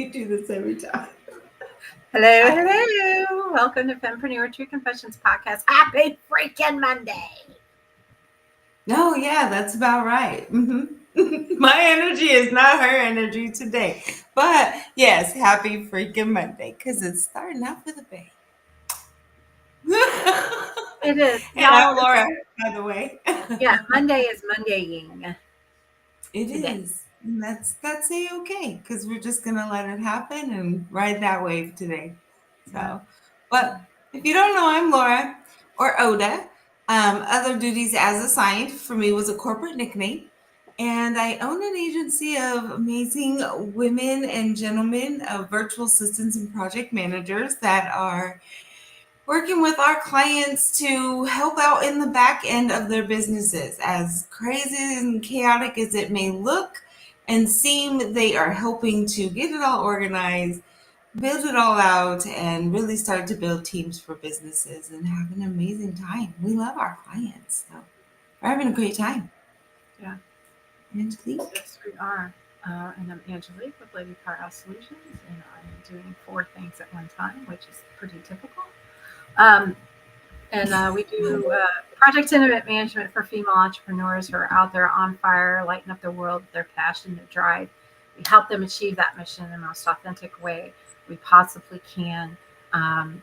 We do this every time. Hello. Welcome to Fempreneur True Confessions Podcast. Happy freaking Monday. No, yeah, that's about right. My energy is not her energy today. But yes, happy freaking Monday because it's starting out with a bang. It is. And I'm Laura, by the way. Yeah, Monday is Mondaying. It today. is. And that's okay because we're just gonna let it happen and ride that wave today. So, but if you don't know, I'm Laura or Oda. Other duties as assigned for me was a corporate nickname, and I own an agency of amazing women and gentlemen of virtual assistants and project managers that are working with our clients to help out in the back end of their businesses. As crazy and chaotic as it may look and seem, they are helping to get it all organized, build it all out, and really start to build teams for businesses and have an amazing time. We love our clients, so we're having a great time. Yeah. Angelique? Yes, we are. And I'm Angelique with Lady Powerhouse Solutions, and I'm doing 4 things at one time, which is pretty typical. And we do project intimate management for female entrepreneurs who are out there on fire, lighting up the world with their passion, their drive. We help them achieve that mission in the most authentic way we possibly can. And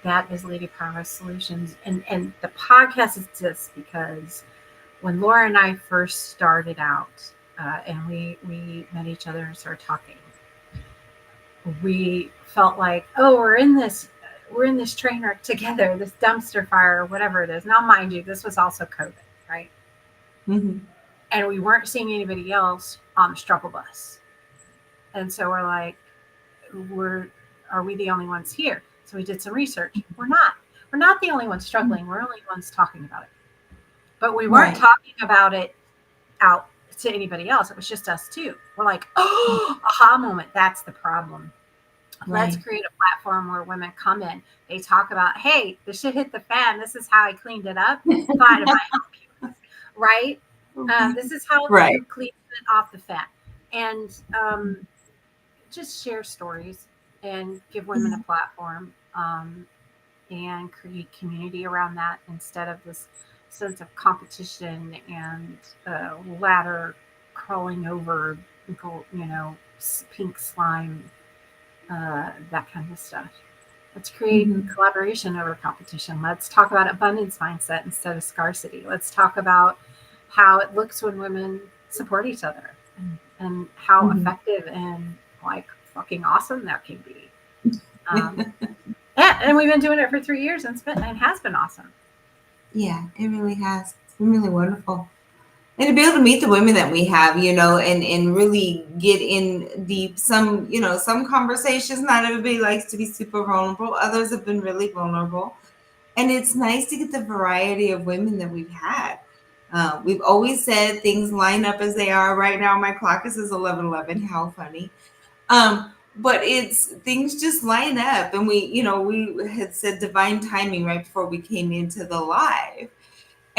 that is Lady Powerhouse Solutions. And the podcast exists because when Laura and I first started out, and we met each other and started talking, we felt like, oh, we're in this train wreck together, this dumpster fire or whatever it is. Now, mind you, this was also COVID, right? Mm-hmm. And we weren't seeing anybody else on the struggle bus. And so we're like, are we the only ones here? So we did some research. We're not the only ones struggling. We're only ones talking about it. But we weren't talking about it out to anybody else. It was just us two. We're like, oh, aha moment. That's the problem. Let's create a platform where women come in. They talk about, hey, this shit hit the fan. This is how I cleaned it up. Fine, I might help you. Right? This is how you clean it off the fan. And just share stories and give women a platform and create community around that instead of this sense of competition and ladder crawling over, pink slime, that kind of stuff. Let's create collaboration over competition. Let's talk about abundance mindset instead of scarcity. Let's talk about how it looks when women support each other and how effective and like fucking awesome that can be. Yeah, and we've been doing it for 3 years and has been awesome. Yeah, it really has. It's been really wonderful. And to be able to meet the women that we have, and really get in deep. Some conversations, not everybody likes to be super vulnerable. Others have been really vulnerable. And it's nice to get the variety of women that we've had. We've always said things line up as they are. Right now, my clock says 11:11. How funny. But it's things just line up. And we had said divine timing right before we came into the live.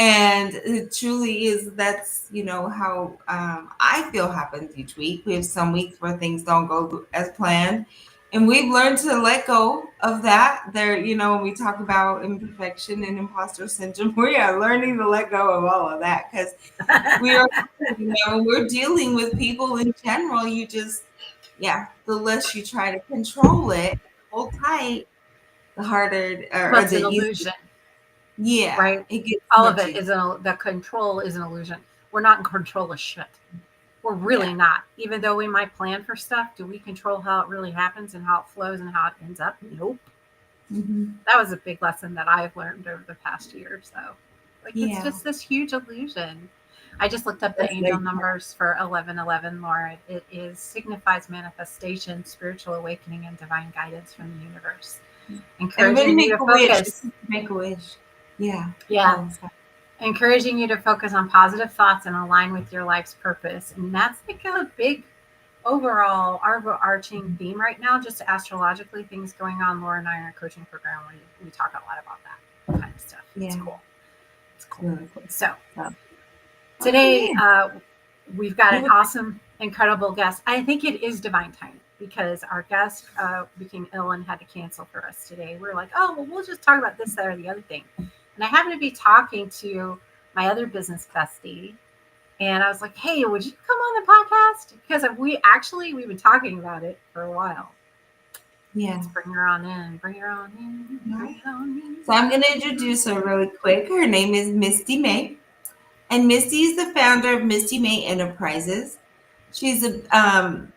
And it truly is. That's how I feel happens each week. We have some weeks where things don't go as planned, and we've learned to let go of that. When we talk about imperfection and imposter syndrome, we are learning to let go of all of that because we are, we're dealing with people in general. You just, the less you try to control it, hold tight, the harder or it's the an easier. illusion. Yeah, right. It gets all of it easier. The control is an illusion. We're not in control of shit. We're really not. Even though we might plan for stuff, do we control how it really happens and how it flows and how it ends up? Nope. That was a big lesson that I've learned over the past year or so. It's just this huge illusion. I just looked up the angel numbers for 1111, Laura. It signifies manifestation, spiritual awakening, and divine guidance from the universe. Encouraging you to focus. Make a wish. Yeah. Encouraging you to focus on positive thoughts and align with your life's purpose. And that's like a big overall overarching theme right now, just astrologically, things going on. Laura and I are a coaching program where we talk a lot about that kind of stuff. It's cool. It's cool. So today we've got an awesome incredible guest. I think it is divine timing because our guest became ill and had to cancel for us today. We're like, oh, well, we'll just talk about this, that, or the other thing. And I happened to be talking to my other business bestie. And I was like, hey, would you come on the podcast? Because we've been talking about it for a while. Yeah. Let's bring her on in. Bring her on in. Bring her on in. So I'm going to introduce her really quick. Her name is Misty Mae. And Misty is the founder of Misty Mae Enterprises. She's a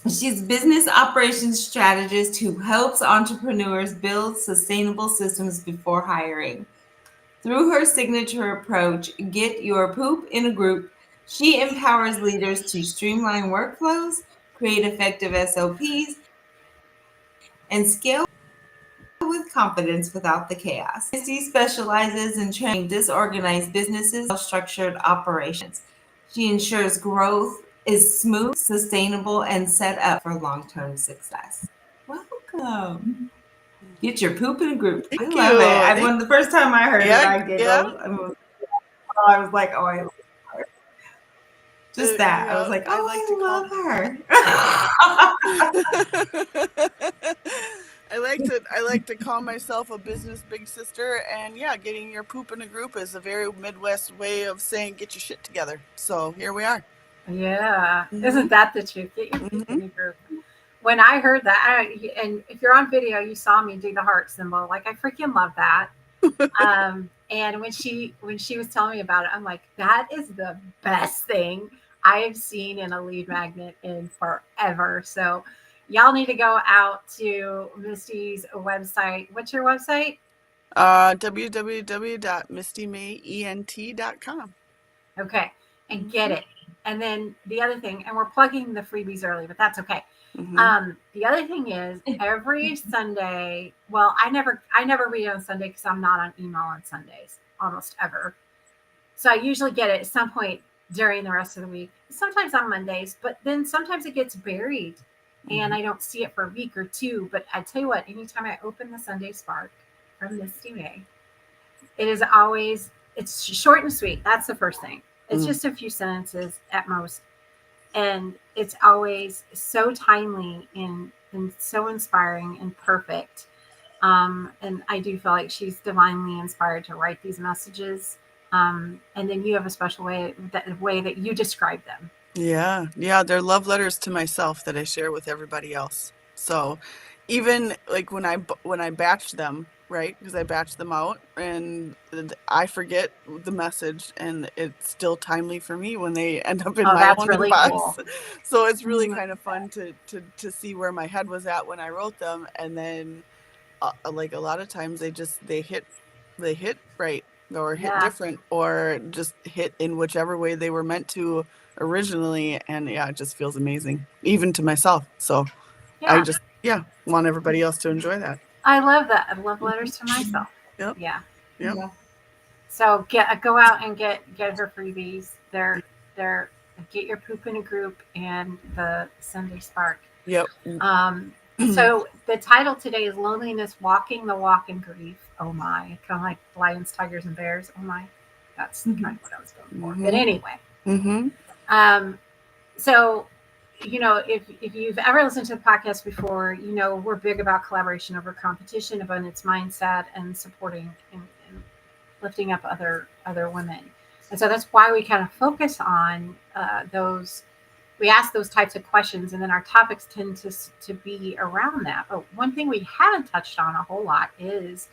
business operations strategist who helps entrepreneurs build sustainable systems before hiring. Through her signature approach, Get Your Poop in a Group, she empowers leaders to streamline workflows, create effective SOPs, and scale with confidence without the chaos. Misty specializes in training disorganized businesses, well-structured operations. She ensures growth is smooth, sustainable, and set up for long-term success. Welcome. Get your poop in a group. I Thank love it. you. When the first time I heard it, Yeah, I yeah. giggled. I was like, oh, I love her. Just that. Yeah, I was like, I oh, like I love her. I like to call myself a business big sister, and yeah, getting your poop in a group is a very Midwest way of saying get your shit together. So here we are. Yeah. Mhm. Isn't that the truth? Get your poop in a group. When I heard that, and if you're on video, you saw me do the heart symbol. Like, I freaking love that. And when she was telling me about it, I'm like, that is the best thing I have seen in a lead magnet in forever. So y'all need to go out to Misty's website. What's your website? www.mistymaeent.com. Okay. And get it. And then the other thing, and we're plugging the freebies early, but that's okay. The other thing is every Sunday, well, I never read on Sunday because I'm not on email on Sundays almost ever. So I usually get it at some point during the rest of the week, sometimes on Mondays, but then sometimes it gets buried and I don't see it for a week or two. But I tell you what, anytime I open the Sunday Spark from Misty Mae, it's short and sweet. That's the first thing. It's just a few sentences at most. And it's always so timely and so inspiring and perfect. And I do feel like she's divinely inspired to write these messages. And then you have a special way that you describe them. Yeah, they're love letters to myself that I share with everybody else. So even like when I batch them, right? Because I batch them out and I forget the message and it's still timely for me when they end up in my own really inbox. cool. So it's really kind of fun to see where my head was at when I wrote them, and then like a lot of times they hit right or hit different or just hit in whichever way they were meant to originally, and yeah, it just feels amazing even to myself. So I just want everybody else to enjoy that. I love that. I love letters to myself. Yep. Yeah. So go out and get her freebies. They're Get Your Poop in a Group and the Sunday Spark. Yep. So the title today is Loneliness, Walking the Walk in Grief. Oh my. Kind of like lions, tigers, and bears. Oh my. That's kind of what I was going for. But anyway. So, if you've ever listened to the podcast before, we're big about collaboration over competition, abundance mindset, and supporting and lifting up other women. And so that's why we kind of focus on those. We ask those types of questions, and then our topics tend to be around that. But one thing we haven't touched on a whole lot is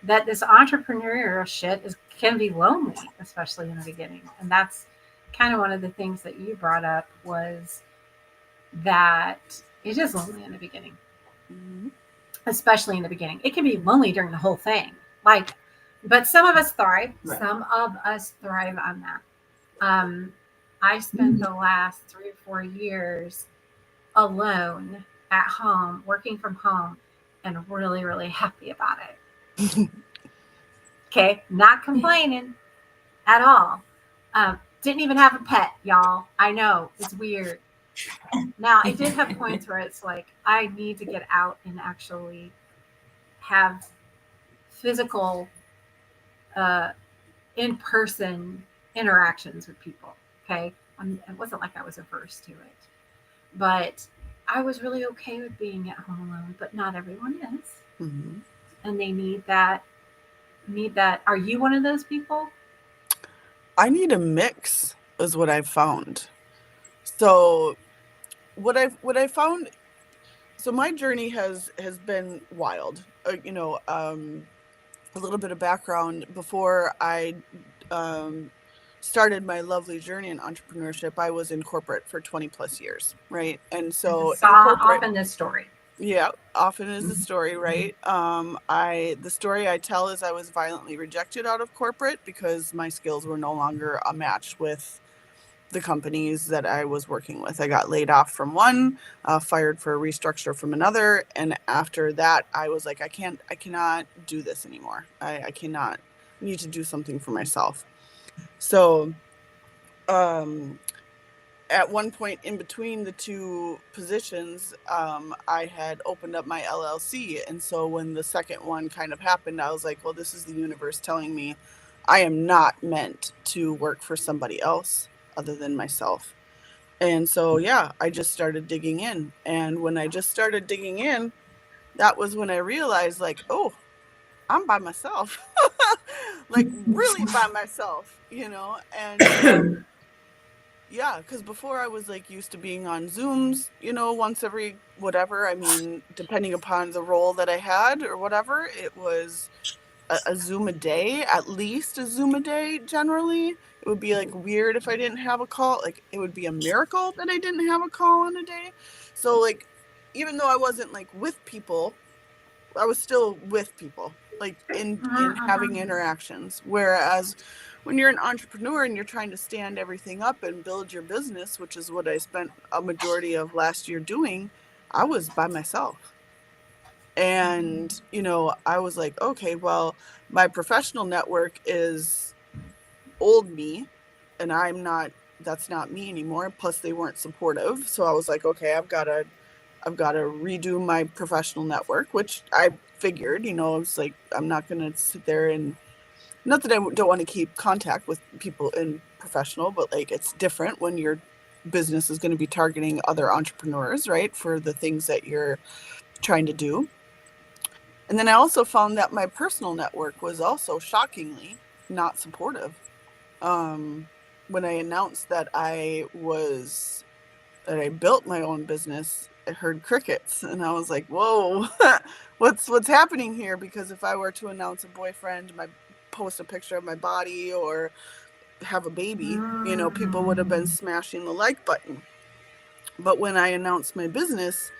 that this entrepreneurial shit can be lonely, especially in the beginning. And that's kind of one of the things that you brought up, was that it is lonely in the beginning, especially in the beginning. It can be lonely during the whole thing. But some of us thrive. Right. Some of us thrive on that. I spent the last 3 or 4 years alone at home, working from home, and really, really happy about it. Okay, not complaining at all. Didn't even have a pet, y'all. I know, it's weird. Now, I did have points where it's like, I need to get out and actually have physical, in-person interactions with people. Okay, it wasn't like I was averse to it, but I was really okay with being at home alone. But not everyone is, Mm-hmm. and they need that. Need that. Are you one of those people? I need a mix, is what I've found. So what I found. So my journey has been wild. A little bit of background before I um, started my lovely journey in entrepreneurship. I was in corporate for 20 plus years, right? And I so in saw corporate, often this story. yeah, often is the story, right? The story I tell is I was violently rejected out of corporate because my skills were no longer a match with the companies that I was working with. I got laid off from one, fired for a restructure from another. And after that, I was like, I cannot do this anymore. I cannot, I need to do something for myself. So, at one point in between the two positions, I had opened up my LLC. And so when the second one kind of happened, I was like, well, this is the universe telling me I am not meant to work for somebody else other than myself. And so, yeah, I just started digging in. And when I just started digging in, that was when I realized, like, oh, I'm by myself, like really by myself, And so, yeah, because before I was like used to being on Zooms, once every whatever. I mean, depending upon the role that I had or whatever, it was a Zoom a day, at least a Zoom a day generally. It would be like weird if I didn't have a call. Like it would be a miracle that I didn't have a call on a day. So like even though I wasn't like with people, I was still with people, like in having interactions. Whereas when you're an entrepreneur and you're trying to stand everything up and build your business, which is what I spent a majority of last year doing, I was by myself. And, I was like, okay, well, my professional network is old me, and that's not me anymore. Plus they weren't supportive. So I was like, okay, I've got to redo my professional network, which I figured, it's like, I'm not going to sit there and, not that I don't want to keep contact with people in professional, but like it's different when your business is going to be targeting other entrepreneurs, right? For the things that you're trying to do. And then I also found that my personal network was also shockingly not supportive. When I announced that I built my own business, I heard crickets, and I was like, "Whoa, what's happening here?" Because if I were to announce a boyfriend, post a picture of my body, or have a baby, people would have been smashing the like button. But when I announced my business,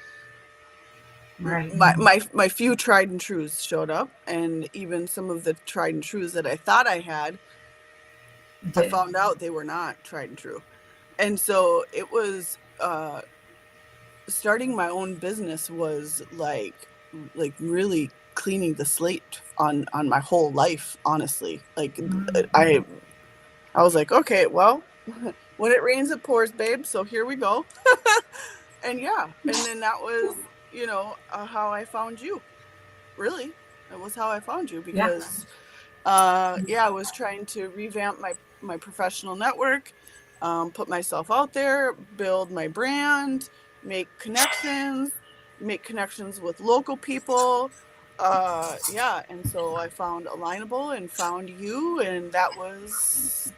Right. my few tried and trues showed up, and even some of the tried and trues that I thought I had, I found out they were not tried and true. And so it was starting my own business was like really cleaning the slate on my whole life, honestly. Like I was like, okay, well, when it rains it pours, babe, so here we go. And yeah, and then that was how I found you. Really, that was how I found you, Yeah. because I was trying to revamp my professional network, put myself out there, build my brand, make connections with local people. And so I found Alignable and found you, and that was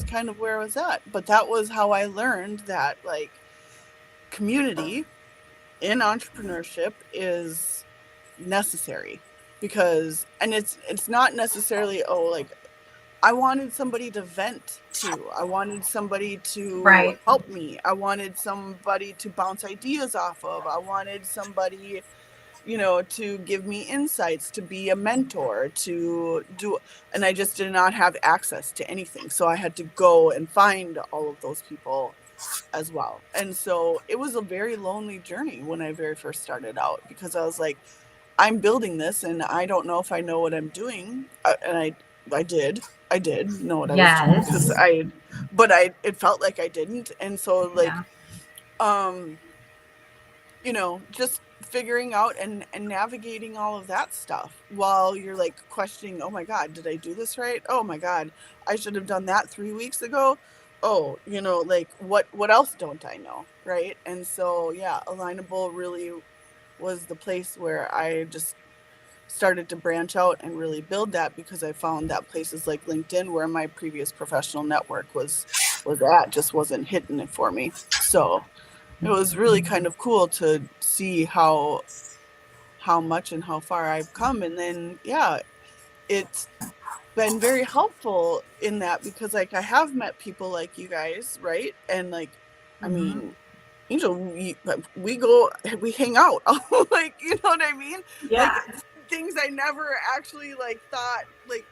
kind of where I was at. But that was how I learned that like community in entrepreneurship is necessary, because and it's not necessarily like I wanted somebody to vent to, I wanted somebody to Right. help me, I wanted somebody to bounce ideas off of, I wanted somebody to give me insights, to be a mentor, to do, and I just did not have access to anything, so I had to go and find all of those people as well. And so it was a very lonely journey when I very first started out, because I was like, I'm building this and I don't know if I know what I'm doing. And I did know what I was doing, because Yes. it felt like I didn't. And so like, Yeah. just figuring out and navigating all of that stuff while you're like questioning, oh my God, did I do this right? Oh my God, I should have done that 3 weeks ago. Oh, like what else don't I know? Right. And so, yeah, Alignable really was the place where I just started to branch out and really build that, because I found that places like LinkedIn, where my previous professional network was at, just wasn't hitting it for me. So it was really kind of cool to see how much and how far I've come. And then, yeah, it's been very helpful in that, because like I have met people like you guys, right? And like, I mean, Angel, we hang out. Like, you know what I mean? Yeah. Like things I never actually like thought, like,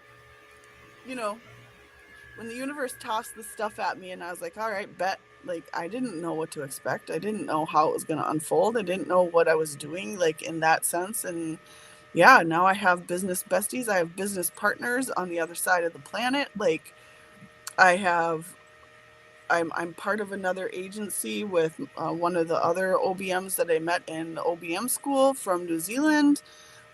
when the universe tossed this stuff at me and I was like, all right, bet. Like, I didn't know what to expect. I didn't know how it was going to unfold. I didn't know what I was doing, like, in that sense. And yeah, now I have business besties. I have business partners on the other side of the planet. Like, I'm part of another agency with one of the other OBMs that I met in the OBM school from New Zealand.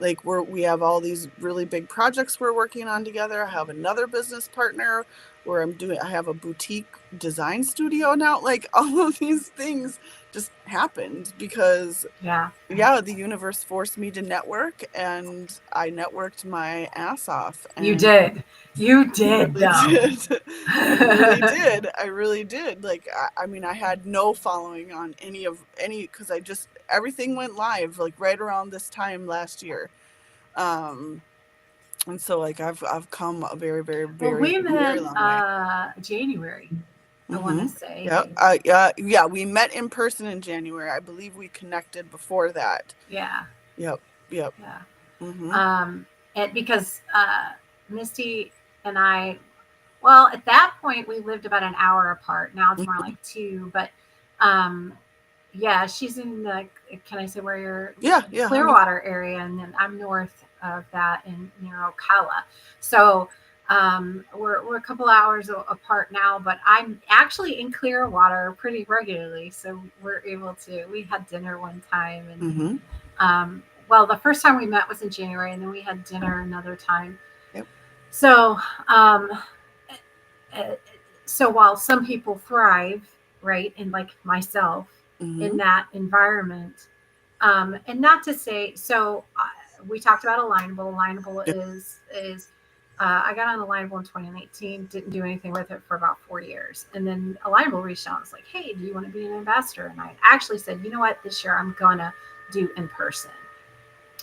Like, we have all these really big projects we're working on together. I have another business partner where I have a boutique design studio now. Like, all of these things just happened because the universe forced me to network, and I networked my ass off. And you did really did. I really did. Like, I mean, I had no following on any, because everything went live like right around this time last year. And so like I've come a very, very, very, we very met long way. January, I want to say. Yeah, we met in person in January. I believe we connected before that. Yeah. Yep. Yeah. And because Misty and I, well, at that point we lived about an hour apart. Now it's more like 2, but yeah, she's in the, can I say where you're? Yeah. Clearwater area, and then I'm north of that near Ocala. So we're a couple hours apart now, but I'm actually in Clearwater pretty regularly. So we're able to, we had dinner one time, and well, the first time we met was in January, and then we had dinner another time. Yep. So so while some people thrive, right, and like myself, in that environment, and not to say, so we talked about Alignable. Alignable is I got on Alignable in 2019, didn't do anything with it for about 4 years. And then Alignable reached out and was like, hey, do you want to be an ambassador? And I actually said, you know what, this year I'm going to do in person.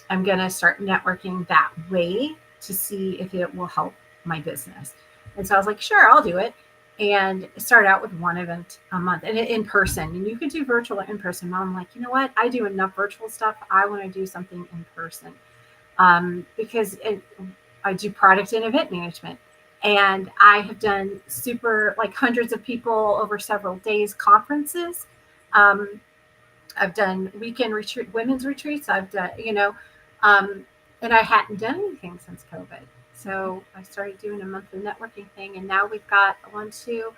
I'm going to start networking that way to see if it will help my business. And so I was like, sure, I'll do it. And start out with one event a month, and in person. And you can do virtual or in person. I'm like, you know what? I do enough virtual stuff. I want to do something in person, because I do product and event management, and I have done super, like, hundreds of people over several days conferences. I've done weekend retreat, women's retreats. I've done, and I hadn't done anything since COVID. So I started doing a monthly networking thing, and now we've got 1, 2,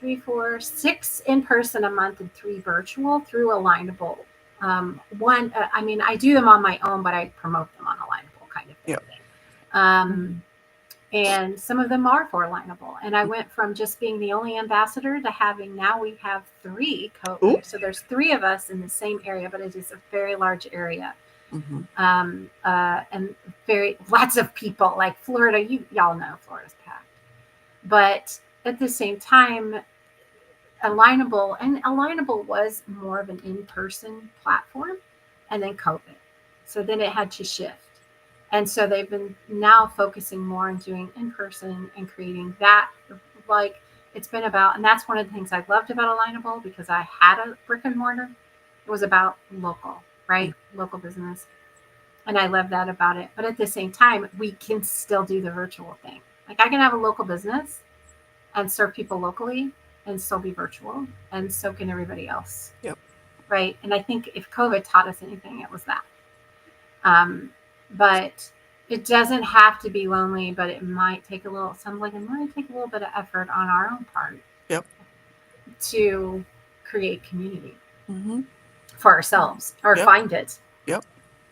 3, 4, 6 in person a month and 3 virtual through Alignable. I do them on my own, but I promote them on Alignable, kind of thing. And some of them are for Alignable. And I went from just being the only ambassador to having, now we have 3 so there's 3 of us in the same area, but it is a very large area. And lots of people, like Florida. Y'all know Florida's packed, but at the same time, Alignable was more of an in-person platform, and then COVID, so then it had to shift, and so they've been now focusing more on doing in person and creating that, like, it's been about, and that's one of the things I loved about Alignable, because I had a brick and mortar. It was about local business. And I love that about it. But at the same time, we can still do the virtual thing. Like, I can have a local business and serve people locally and still be virtual, and so can everybody else. Yep. Right. And I think if COVID taught us anything, it was that. But it doesn't have to be lonely, but it might take a little, it might take a little bit of effort on our own part. Yep. To create community for ourselves, or find it. Yep.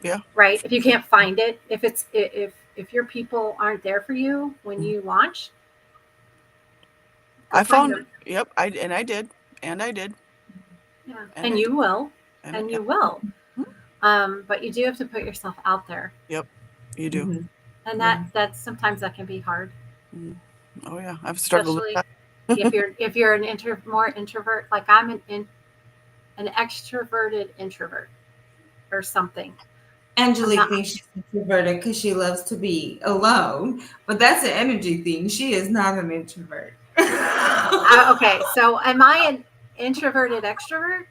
Yeah. Right. If you can't find it, if your people aren't there for you when you launch, I find found, them. yep, I did. Yeah. And And I you did. will. And And you will. Mhm. But you do have to put yourself out there. Yep, you do. Mhm. And Yeah. that's sometimes that can be hard. Mhm. Oh yeah, I've struggled with Especially that. if you're more introvert, like I'm an extroverted introvert or something. I'm Angelique not. thinks she's introverted because she loves to be alone, but that's an energy thing. She is not an introvert. Okay, so am I an introverted extrovert, or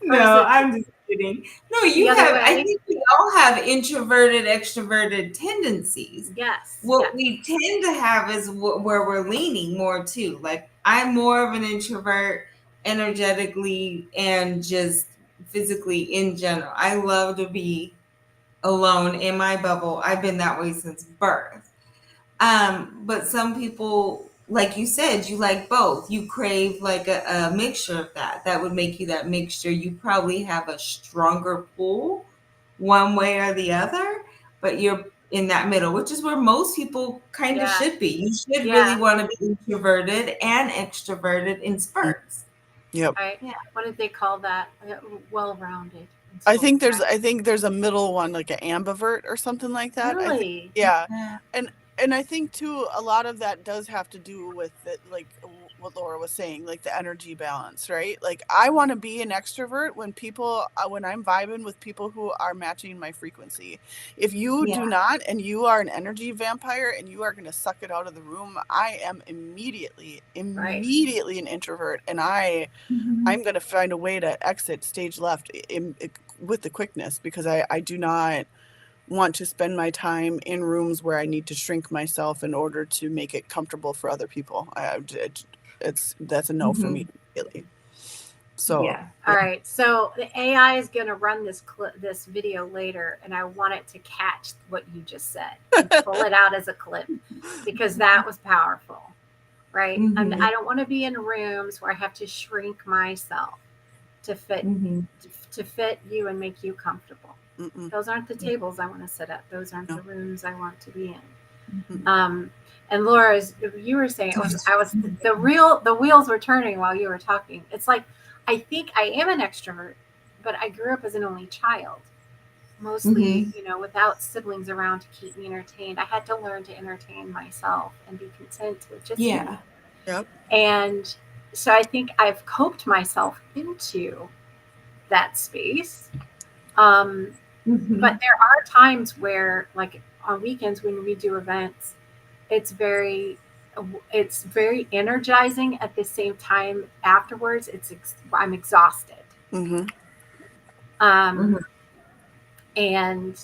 is No, it I'm just kidding. No, the you other have, I way? think we all have introverted, extroverted tendencies. Yes. What Yes. we tend to have is where we're leaning more to. Like, I'm more of an introvert energetically and just physically in general. I love to be alone in my bubble. I've been that way since birth. But some people, like you said, you like both. You crave like a mixture of that. That would make you that mixture. You probably have a stronger pull one way or the other, but you're in that middle, which is where most people kind of Yeah. should be. You should really Yeah. want to be introverted and extroverted in Mm. spurts. Yep. Right. Yeah. What did they call that? Well-rounded in I school, think right? there's a middle one, like an ambivert or something like that. I think, Really? yeah. Yeah. And I think too, a lot of that does have to do with it, like what Laura was saying, like the energy balance, right? Like I want to be an extrovert when I'm vibing with people who are matching my frequency. If you Yeah. do not, and you are an energy vampire and you are going to suck it out of the room, I am Right. immediately an introvert, and I'm going to find a way to exit stage left with the quickness, because I do not want to spend my time in rooms where I need to shrink myself in order to make it comfortable for other people. That's a no for me Mhm. immediately. So Yeah. All yeah. right. So the AI is going to run this video later, and I want it to catch what you just said and pull it out as a clip, because that was powerful, right? Mhm. I don't want to be in rooms where I have to shrink myself to fit Mhm. to fit you and make you comfortable. Mm-mm. Those aren't the tables I want to sit at. Those aren't No. the rooms I want to be in. Mm-mm. And Laura, as you were saying, the wheels were turning while you were talking. It's like I think I am an extrovert, but I grew up as an only child, mostly, Mhm. without siblings around to keep me entertained. I had to learn to entertain myself and be content with just me. Yeah. Yep. And so I think I've coped myself into that space. Um, Mhm. but there are times where, like on weekends when we do events, it's very it's very energizing. At the same time, afterwards, I'm exhausted. Mm-hmm. Um, Mhm. and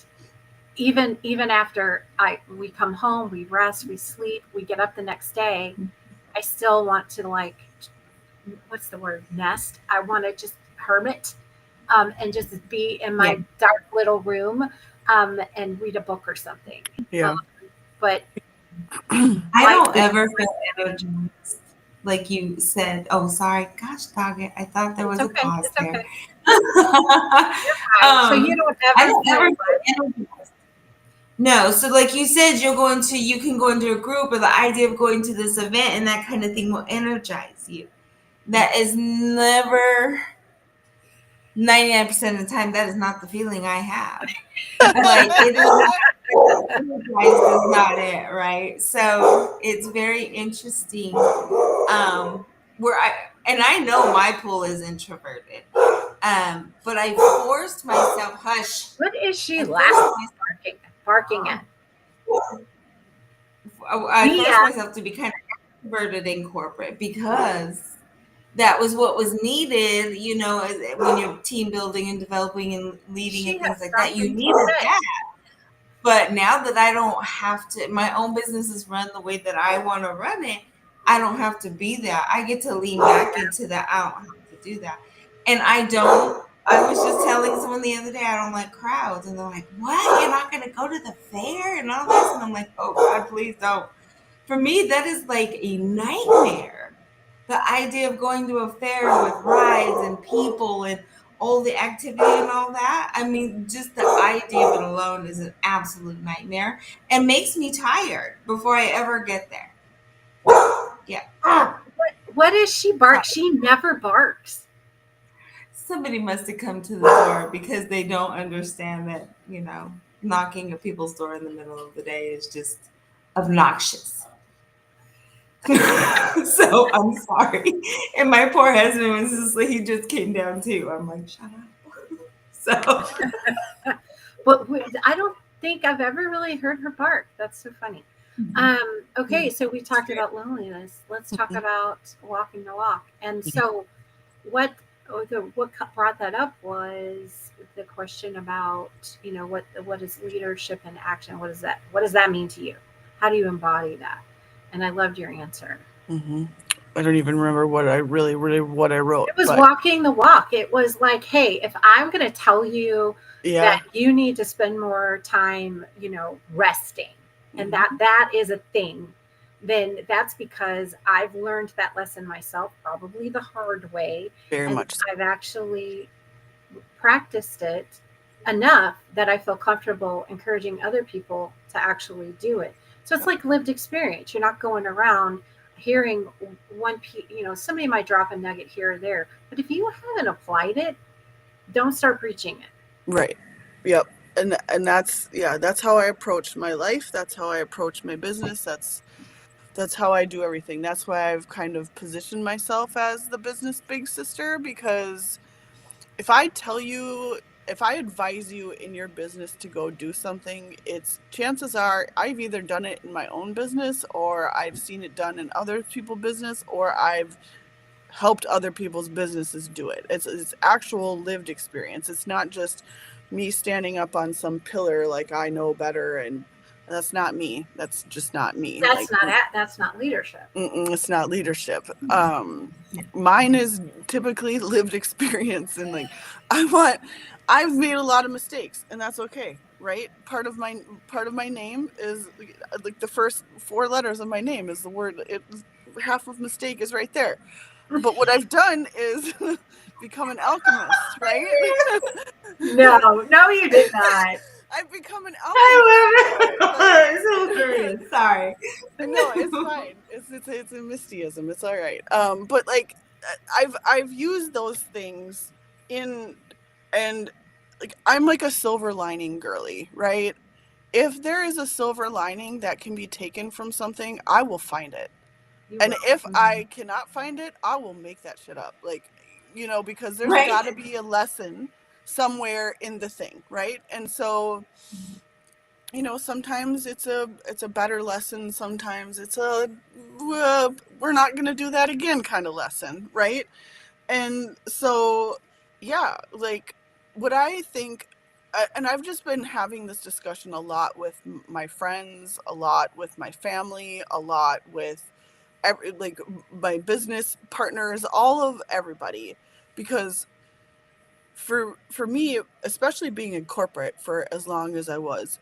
even after we come home, we rest, we sleep, we get up the next day, I still want to, like, what's the word, nest. I want to just hermit, and just be in Yeah. my dark little room, and read a book or something. Yeah. But I life don't is ever feel energized like you said. Oh, sorry. Gosh, dog it. I thought there it's was a okay. pause It's there. okay. You're fine. So you don't I ever don't feel ever what? feel energized. No, so like you said, you can go into a group, or the idea of going to this event and that kind of thing will energize you. That is never 99% of the time. That is not the feeling I have. Like it is not, energized is not it, right? So it's very interesting. Where I know my pool is introverted. But I forced myself, hush. What is she I forced laughing, myself. barking at? I forced Mia, myself to be kind of extroverted in corporate because that was what was needed, when you're team building and developing and leading she and things has like that. You something to needed say. that. But now that I don't have to, my own business is run the way that I want to run it. I don't have to be there. I get to lean back into that. I don't have to do that. And I was just telling someone the other day, I don't like crowds. And they're like, what? You're not going to go to the fair and all this? And I'm like, oh, God, please don't. For me, that is like a nightmare. The idea of going to a fair with rides and people and all the activity and all that. I mean, just the idea of it alone is an absolute nightmare and makes me tired before I ever get there. Yeah. What is she bark? She never barks. Somebody must have come to the door because they don't understand that, knocking at people's door in the middle of the day is just obnoxious. So I'm sorry. And my poor husband was just like, he just came down too. I'm like, shut up. So But I don't think I've ever really heard her bark. That's so funny. Okay, so we talked about loneliness. Let's talk about walking the walk. And so, what brought that up was the question about what is leadership in action? What does that mean to you? How do you embody that? And I loved your answer. I don't even remember what I what I wrote. It was walking the walk. It was like, hey, if I'm going to tell you that you need to spend more time, resting, and that is a thing, then that's because I've learned that lesson myself, probably the hard way. Very much so. I've actually practiced it enough that I feel comfortable encouraging other people to actually do it. So it's like lived experience. You're not going around hearing somebody might drop a nugget here or there, but if you haven't applied it, don't start preaching it. Right. Yep. And that's how I approach my life. That's how I approach my business. That's how I do everything. That's why I've kind of positioned myself as the business big sister, because if I advise you in your business to go do something, chances are I've either done it in my own business, or I've seen it done in other people's business, or I've helped other people's businesses do it. It's actual lived experience. It's not just me standing up on some pillar like I know better, and that's not me. That's just not me. That's not leadership. It's not leadership. Mine is typically lived experience, and like I've made a lot of mistakes, and that's okay, right? Part of my name is like the first 4 letters of my name is the word. Half of mistake is right there. But what I've done is become an alchemist, right? No, you did not. I've become an alchemist. I love it. So serious. Sorry. No, it's fine. It's a Mistyism. It's all right. But like I've used those things and like I'm like a silver lining girly, right? If there is a silver lining that can be taken from something, I will find it. And if I cannot find it, I will make that shit up. Like, because there's got to be a lesson somewhere in the thing, right? And so, sometimes it's a better lesson. Sometimes it's we're not going to do that again kind of lesson, right? And so, yeah, like what I think, and I've just been having this discussion a lot with my friends, a lot with my family, a lot with like my business partners, all of everybody, because for me, especially being in corporate for as long as I was,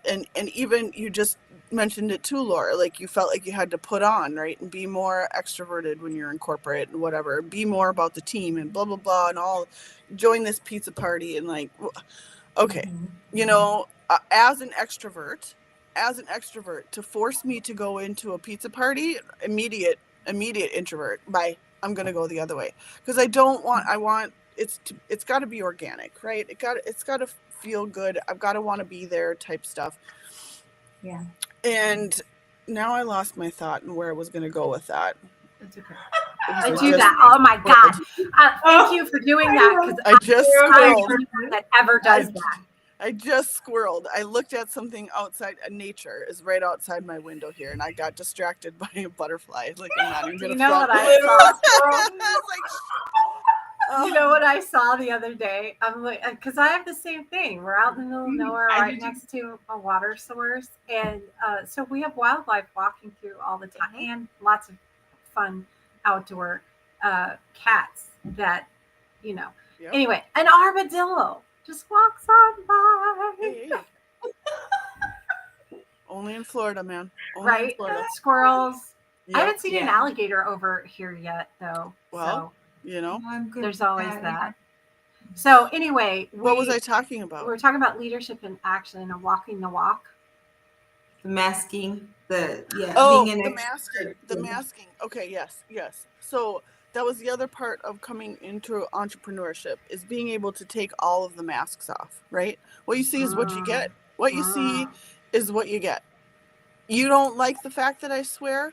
and even you just mentioned it too, Laura, like you felt like you had to put on, right, and be more extroverted when you're in corporate and whatever, be more about the team and blah blah blah and all, join this pizza party and like, okay, as an extrovert, to force me to go into a pizza party, immediate introvert. Bye. I'm going to go the other way, because I want it's got to be organic, right? It's got to feel good. I've got to want to be there type stuff. Yeah. And now I lost my thought and where I was going to go with that. It's okay. I do that. Oh my God. Thank you for doing that. Because I just squirreled. That ever does that. I just squirreled. I looked at something outside. Nature is right outside my window here, and I got distracted by a butterfly. Like, I'm not even going to what I saw? You know what I saw the other day? I'm like, because I have the same thing. We're out in the middle of nowhere, right next to a water source, and so we have wildlife walking through all the time, and lots of fun outdoor cats that, Yep. Anyway, an armadillo just walks on by. Hey. Only in Florida, man. Only right? in Florida. Squirrels. Yep. I haven't seen an alligator over here yet, though. Well, so, there's always that. So anyway, what was I talking about? We were talking about leadership in action and walking the walk. The masking, Oh, being an the masking. Okay, yes. So that was the other part of coming into entrepreneurship, is being able to take all of the masks off, right? What you see is what you get. What you see is what you get. You don't like the fact that I swear?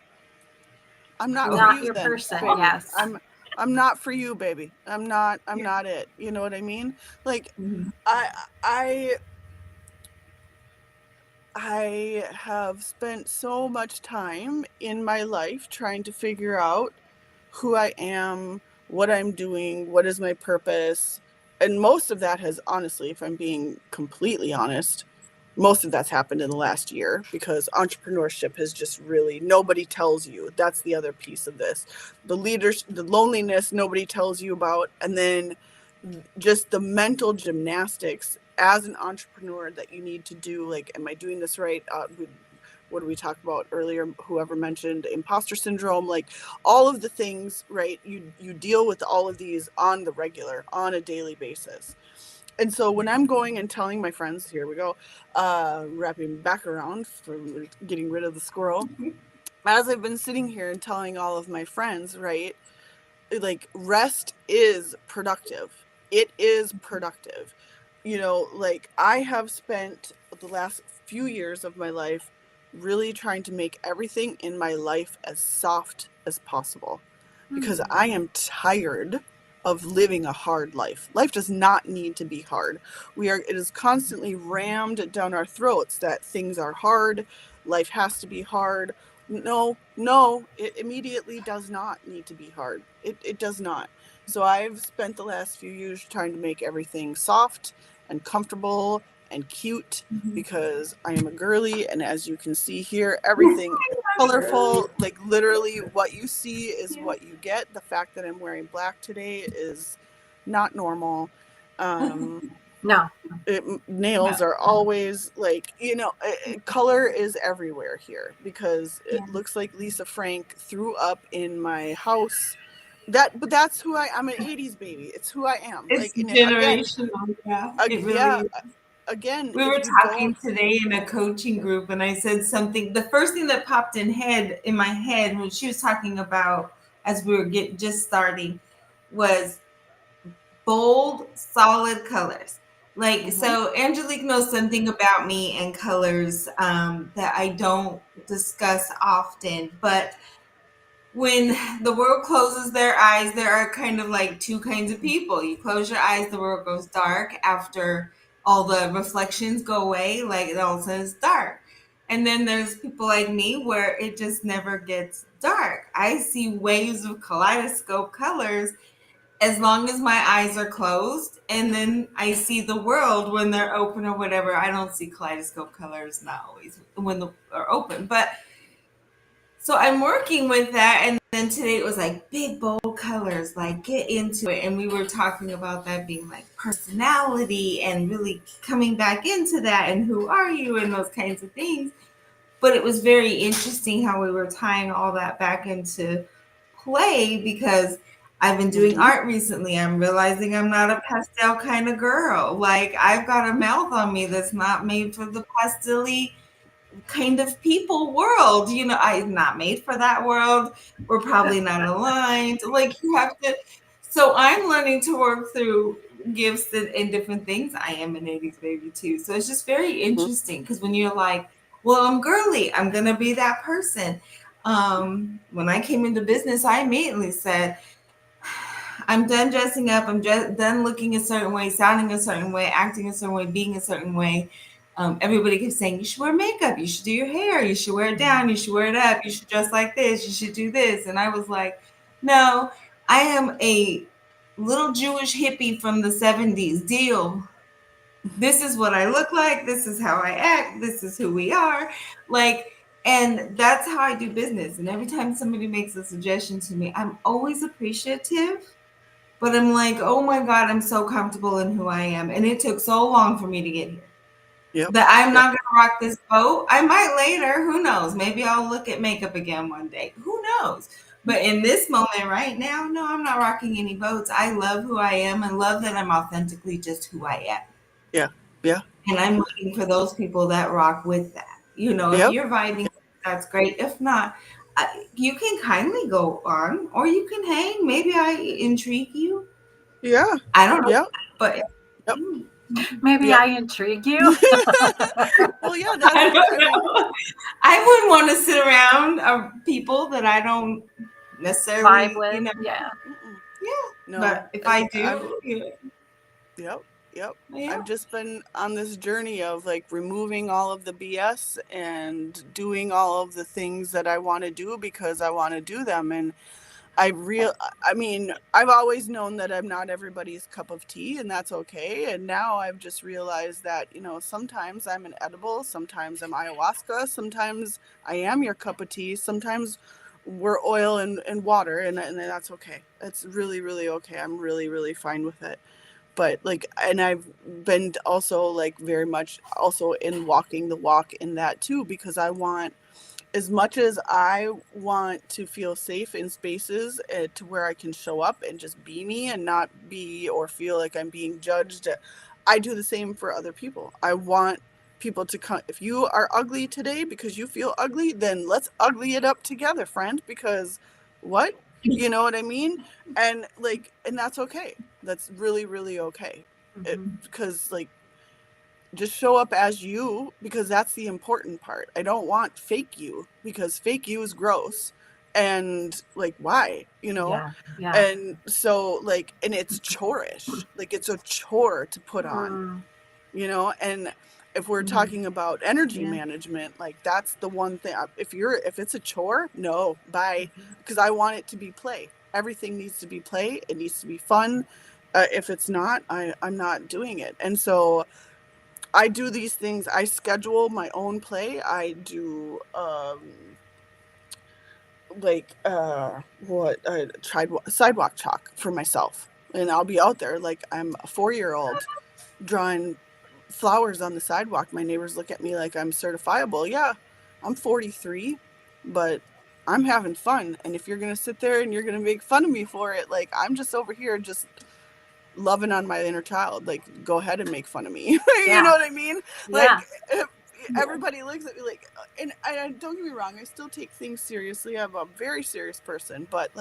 I'm not for you your then, person. baby. Yes. I'm not for you, baby. I'm not it. You know what I mean? Like I have spent so much time in my life trying to figure out who I am, what I'm doing, what is my purpose. And most of that has, honestly, if I'm being completely honest, most of that's happened in the last year, because entrepreneurship has just really, nobody tells you. That's the other piece of this. The loneliness nobody tells you about, and then just the mental gymnastics as an entrepreneur that you need to do. Like, am I doing this right? What did we talk about earlier? Whoever mentioned imposter syndrome, like all of the things, right? You deal with all of these on the regular, on a daily basis. And so when I'm going and telling my friends, here we go, wrapping back around from getting rid of the squirrel, as I've been sitting here and telling all of my friends, right, like, rest is productive. It is productive. You know, like, I have spent the last few years of my life really trying to make everything in my life as soft as possible, because I am tired of living a hard life. Life does not need to be hard. It is constantly rammed down our throats that things are hard, life has to be hard. No, it immediately does not need to be hard. It does not. So I've spent the last few years trying to make everything soft and comfortable and cute, because I am a girly, and as you can see here, everything is colorful. Like, literally what you see is what you get. The fact that I'm wearing black today is not normal. No. Nails are always, like, color is everywhere here, because it looks like Lisa Frank threw up in my house. But that's who I'm an 80s baby. It's who I am. It's Like, generational. It really is. Again, We if were you talking today in a coaching group, and I said something. The first thing that popped in my head when she was talking about, as we were just starting, was bold, solid colors. Like, so Angelique knows something about me and colors that I don't discuss often, but when the world closes their eyes, there are kind of like two kinds of people. You close your eyes, the world goes dark. After all the reflections go away, like, it all of a sudden it's dark. And then there's people like me where it just never gets dark. I see waves of kaleidoscope colors as long as my eyes are closed, and then I see the world when they're open or whatever. I don't see kaleidoscope colors, not always when they're open, but so I'm working with that. And then today it was like big bold colors, like get into it. And we were talking about that being like personality and really coming back into that and who are you and those kinds of things. But it was very interesting how we were tying all that back into play, because I've been doing art recently. I'm realizing I'm not a pastel kind of girl. Like, I've got a mouth on me that's not made for the pastel-y kind of people world. I'm not made for that world. We're probably not aligned. Like, you have to. So I'm learning to work through gifts and different things. I am an 80s baby too. So it's just very interesting, because when you're like, well, I'm girly, I'm going to be that person. When I came into business, I immediately said, I'm done dressing up. I'm just done looking a certain way, sounding a certain way, acting a certain way, being a certain way. Everybody kept saying, you should wear makeup, you should do your hair, you should wear it down, you should wear it up, you should dress like this, you should do this. And I was like, no, I am a little Jewish hippie from the 70s. Deal. This is what I look like. This is how I act. This is who we are. Like, and that's how I do business. And every time somebody makes a suggestion to me, I'm always appreciative. But I'm like, oh my God, I'm so comfortable in who I am. And it took so long for me to get here. That I'm not going to rock this boat. I might later. Who knows? Maybe I'll look at makeup again one day. Who knows? But in this moment right now, no, I'm not rocking any boats. I love who I am and love that I'm authentically just who I am. Yeah. Yeah. And I'm looking for those people that rock with that. If Yep. you're vibing, that's great. If not, you can kindly go on or you can hang. Maybe I intrigue you. Yeah. I don't know. Yep. But Yep. Maybe Yep. I intrigue you. Well, yeah, that's I what don't know. I wouldn't want to sit around people that I don't necessarily, Vibe with. Yeah. Yeah. No, But if I I've do, yep. yeah. I've just been on this journey of like removing all of the BS and doing all of the things that I want to do because I want to do them. And I mean, I've always known that I'm not everybody's cup of tea, and that's okay. And now I've just realized that, sometimes I'm an edible, sometimes I'm ayahuasca, sometimes I am your cup of tea, sometimes we're oil and water, and that's okay. It's really, really okay. I'm really, really fine with it. But and I've been also like very much also in walking the walk in that too, because I want, as much as I want to feel safe in spaces to where I can show up and just be me and not be or feel like I'm being judged, I do the same for other people. I want people to come. If you are ugly today because you feel ugly, then let's ugly it up together, friend, because what? You know what I mean? And and that's okay. That's really, really okay. Because just show up as you, because that's the important part. I don't want fake you, because fake you is gross. And why? Yeah. And so and it's chorish. It's a chore to put on, and if we're talking about energy management, that's the one thing. If it's a chore, no, bye. Because I want it to be play. Everything needs to be play. It needs to be fun. If it's not, I'm not doing it. And so I do these things. I schedule my own play. I do what I tried sidewalk chalk for myself, and I'll be out there I'm a 4-year-old drawing flowers on the sidewalk. My neighbors look at me like I'm certifiable. Yeah, I'm 43, but I'm having fun. And if you're gonna sit there and you're gonna make fun of me for it, I'm just over here just loving on my inner child. Go ahead and make fun of me. You know what I mean? Everybody looks at me and I don't get me wrong, I still take things seriously. I'm a very serious person, but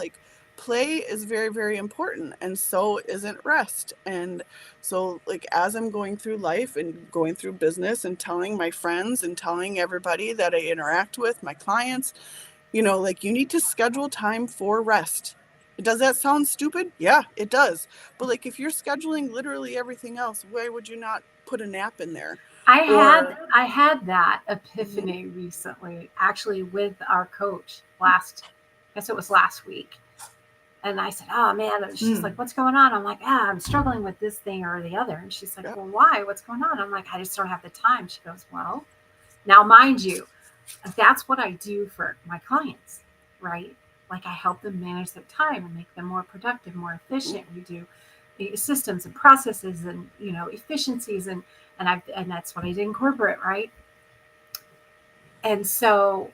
play is very, very important, and so isn't rest. And so as I'm going through life and going through business and telling my friends and telling everybody that I interact with, my clients, you need to schedule time for rest. Does that sound stupid? Yeah, it does. But if you're scheduling literally everything else, why would you not put a nap in there? I had that epiphany recently, actually, with our coach I guess it was last week. And I said, oh man, and she's like, what's going on? I'm like, I'm struggling with this thing or the other. And she's like, well, why? What's going on? I'm like, I just don't have the time. She goes, well, now mind you, that's what I do for my clients, right? I help them manage their time and make them more productive, more efficient. We do the systems and processes and efficiencies and that's what I did in corporate, right? And so,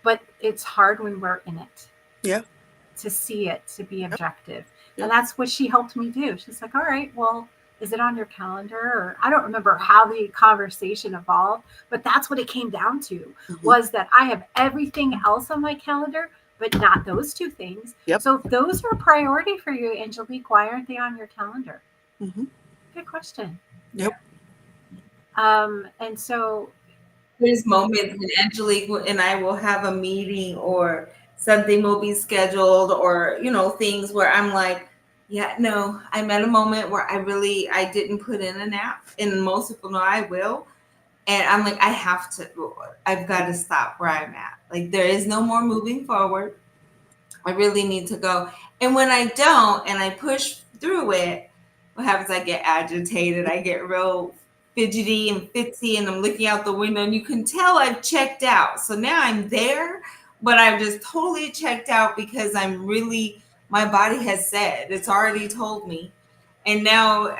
but it's hard when we're in it. Yeah. To see it, to be objective. And that's what she helped me do. She's like, all right, well, is it on your calendar? Or I don't remember how the conversation evolved, but that's what it came down to, was that I have everything else on my calendar, but not those two things. So if those are a priority for you, Angelique, why aren't they on your calendar? Good question. And so there's moments when Angelique and I will have a meeting or something will be scheduled or, things where I'm like, yeah, no, I'm at a moment where I didn't put in a nap, and most people know I will. And I'm like, I've got to stop where I'm at. There is no more moving forward. I really need to go. And when I don't, and I push through it, what happens? I get agitated. I get real fidgety and fitsy, and I'm looking out the window, and you can tell I've checked out. So now I'm there, but I've just totally checked out because my body has said, it's already told me. And now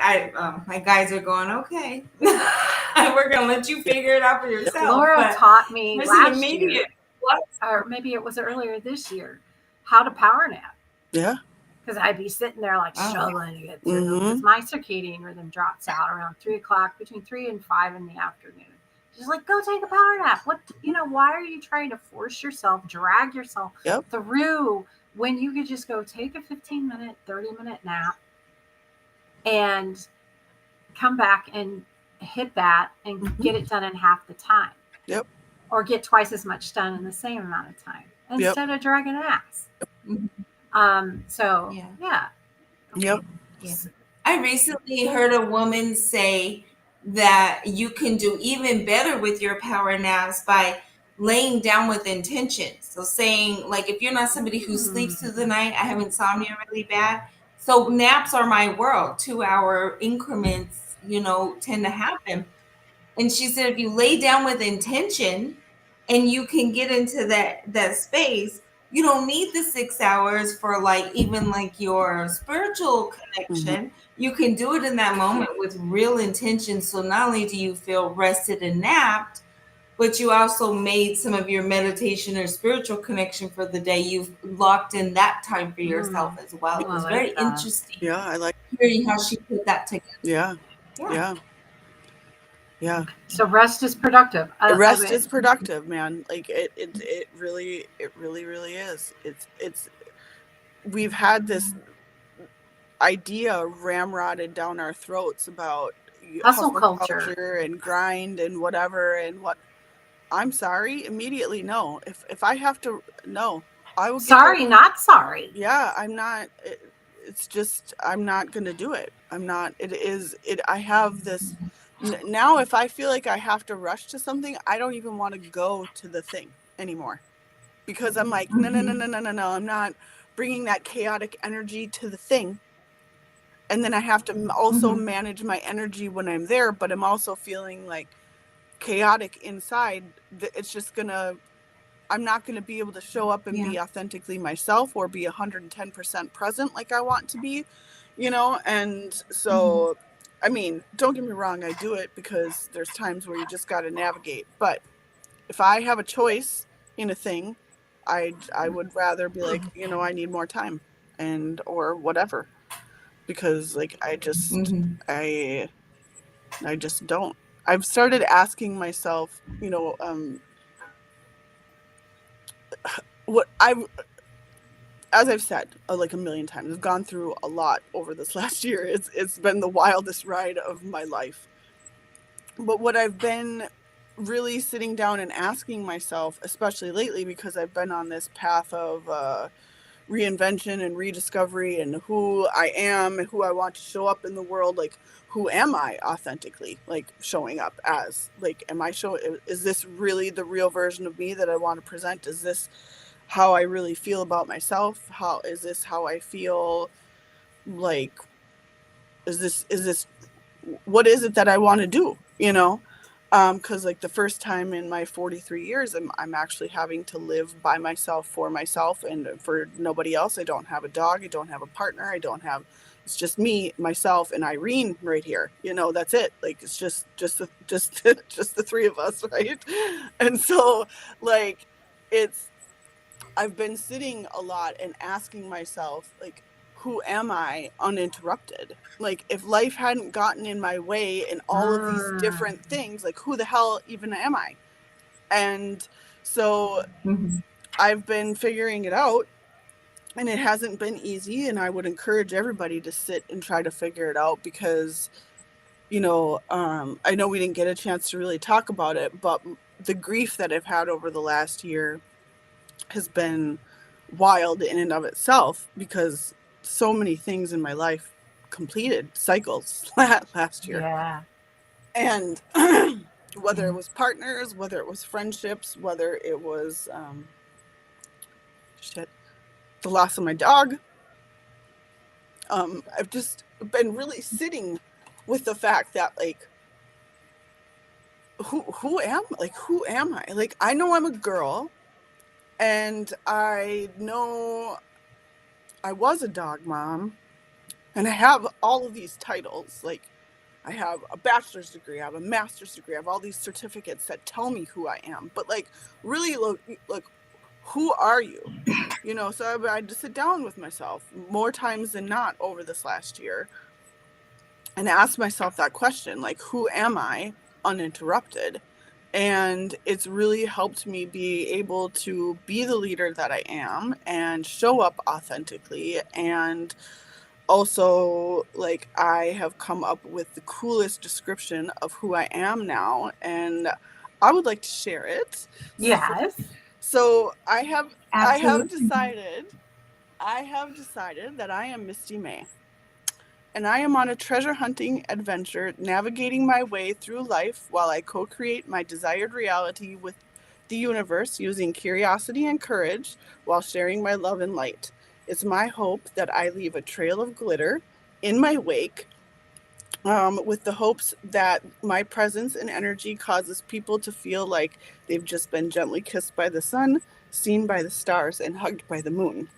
my guys are going, okay, we're going to let you figure it out for yourself. Laura taught me last year, what? or maybe it was earlier this year, how to power nap. Yeah. Because I'd be sitting there like Oh. struggling to get through because my circadian rhythm drops out around 3 o'clock, between 3 and 5 in the afternoon. Just like, go take a power nap. What, why are you trying to force yourself, drag yourself through when you could just go take a 15-minute, 30-minute nap and come back and hit that and get it done in half the time? Yep. Or get twice as much done in the same amount of time instead of dragging ass. So, yeah. Yep. Yes. I recently heard a woman say that you can do even better with your power naps by laying down with intention. So saying, like, if you're not somebody who sleeps through the night, I have insomnia really bad. So naps are my world. 2-hour increments, tend to happen. And she said, if you lay down with intention and you can get into that space, you don't need the 6 hours for like even like your spiritual connection. You can do it in that moment with real intention. So not only do you feel rested and napped, but you also made some of your meditation or spiritual connection for the day. You've locked in that time for yourself as well. It was very interesting. Yeah, I like hearing how she put that together. Yeah. So rest is productive. Rest is productive, man. Like it really is. It's we've had this idea ramrodded down our throats about hustle culture and grind and whatever and what. I'm sorry, immediately no. If I have to, no, I will. Sorry, not sorry. Yeah, I'm not. It's just I'm not gonna do it. I'm not. I have this now. If I feel like I have to rush to something, I don't even want to go to the thing anymore, because I'm like, no. I'm not bringing that chaotic energy to the thing. And then I have to also manage my energy when I'm there, but I'm also feeling like chaotic inside. It's just I'm not gonna be able to show up and be authentically myself or be 110% present like I want to be, and so I mean, don't get me wrong, I do it because there's times where you just got to navigate, but if I have a choice in a thing, I would rather be like, I need more time or whatever, because like I just I just don't. I've started asking myself, as I've said like a million times, I've gone through a lot over this last year. It's been the wildest ride of my life. But what I've been really sitting down and asking myself, especially lately, because I've been on this path of reinvention and rediscovery and who I am and who I want to show up in the world, like who am I authentically, like showing up as, like, is this really the real version of me that I want to present? Is this how I really feel about myself? Is this how I feel? Like, is this what is it that I want to do? Because like the first time in my 43 years, I'm actually having to live by myself, for myself, and for nobody else. I don't have a dog. I don't have a partner. It's just me, myself, and Irene right here. That's it. Like, it's just the three of us, right? And so like I've been sitting a lot and asking myself, like, who am I uninterrupted? Like, if life hadn't gotten in my way and all of these different things, like, who the hell even am I? And so I've been figuring it out, and it hasn't been easy. And I would encourage everybody to sit and try to figure it out, because, I know we didn't get a chance to really talk about it, but the grief that I've had over the last year has been wild in and of itself, because so many things in my life completed cycles last year. Yeah. And whether it was partners, whether it was friendships, whether it was the loss of my dog, I've just been really sitting with the fact that, like, who am I? Like, I know I'm a girl, and I know I was a dog mom, and I have all of these titles. Like, I have a bachelor's degree, I have a master's degree, I have all these certificates that tell me who I am. But like, really, look, who are you? You know, so I had to sit down with myself more times than not over this last year and ask myself that question, like, who am I uninterrupted? And it's really helped me be able to be the leader that I am and show up authentically. And also, like, I have come up with the coolest description of who I am now, and I would like to share it. Yes. So I have Absolutely. decided that I am Misty Mae. And I am on a treasure hunting adventure, navigating my way through life while I co-create my desired reality with the universe using curiosity and courage while sharing my love and light. It's my hope that I leave a trail of glitter in my wake, with the hopes that my presence and energy causes people to feel like they've just been gently kissed by the sun, seen by the stars, and hugged by the moon.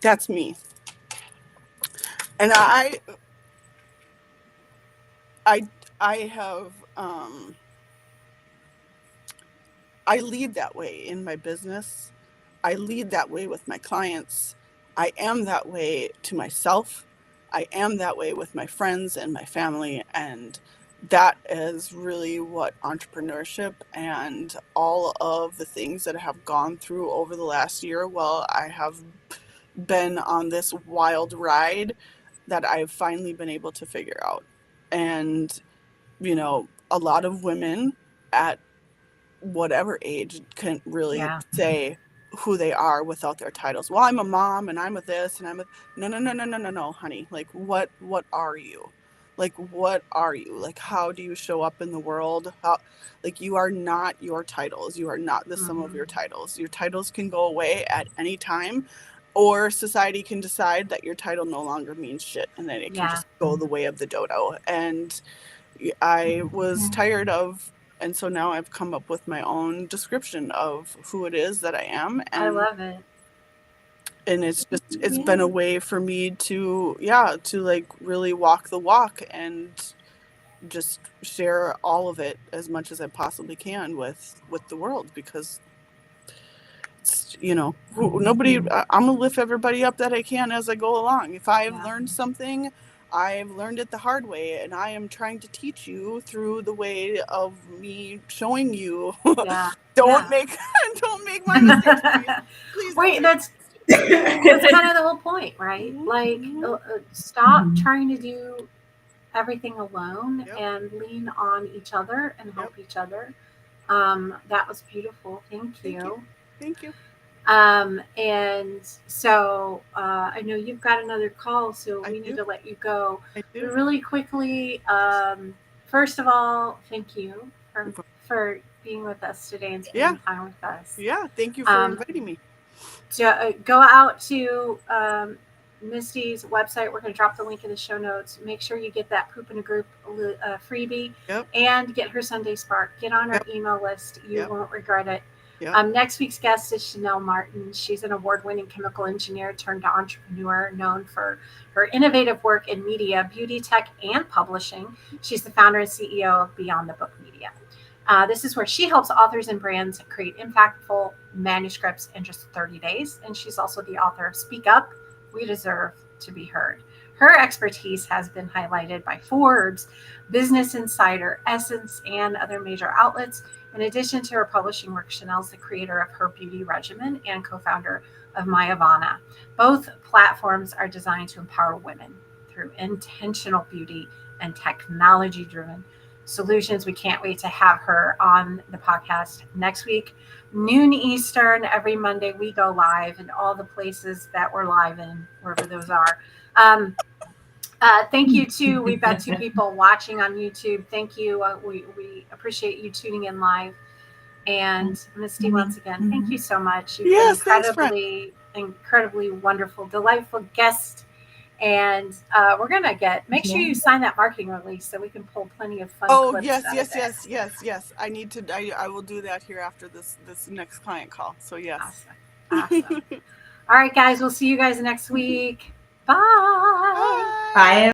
That's me. And I have I lead that way in my business. I lead that way with my clients. I am that way to myself. I am that way with my friends and my family. And that is really what entrepreneurship and all of the things that I have gone through over the last year while I have been on this wild ride that I've finally been able to figure out. And, you know, a lot of women at whatever age couldn't really Yeah. say who they are without their titles. Well, I'm a mom and I'm a this and I'm a no, honey. Like, what are you? Like, what are you? Like, how do you show up in the world? How, like, you are not your titles. You are not the sum of your titles. Your titles can go away at any time, or society can decide that your title no longer means shit and that it can just go the way of the dodo. And I was tired of, and so now I've come up with my own description of who it is that I am. And I love it. And it's been a way for me to like really walk the walk and just share all of it as much as I possibly can with the world, because it's, you know, nobody, I'm gonna lift everybody up that I can as I go along. If I've learned something, I've learned it the hard way, and I am trying to teach you through the way of me showing you. Don't make my mistakes, please. Please. Wait, that's kind of the whole point, right? Like, stop trying to do everything alone and lean on each other and help each other. That was beautiful. Thank you. Thank you. And so I know you've got another call, so we need to let you go. I do. But really quickly, first of all, thank you for being with us today and spending time with us. Yeah, thank you for inviting me. Go out to Misty's website. We're going to drop the link in the show notes. Make sure you get that Poop in a Group freebie and get her Sunday Spark. Get on our email list. You won't regret it. Next week's guest is Chanel Martin. She's an award-winning chemical engineer turned entrepreneur known for her innovative work in media, beauty tech, and publishing. She's the founder and CEO of Beyond the Book Media. This is where she helps authors and brands create impactful manuscripts in just 30 days. And she's also the author of Speak Up, We Deserve to Be Heard. Her expertise has been highlighted by Forbes, Business Insider, Essence, and other major outlets. In addition to her publishing work, Chanel's the creator of Her Beauty Regimen and co-founder of Myavana. Both platforms are designed to empower women through intentional beauty and technology-driven solutions. We can't wait to have her on the podcast next week, noon Eastern. Every Monday we go live in all the places that we're live in, wherever those are. Thank you too. We've got 2 people watching on YouTube. Thank you. We appreciate you tuning in live. And Misty, once again, thank you so much. You've been incredibly wonderful, delightful guest. And we're gonna make sure you sign that marketing release so we can pull plenty of fun clips out of this. Yes. I need to. I will do that here after this next client call. So yes. Awesome. All right, guys. We'll see you guys next week. Bye. Bye.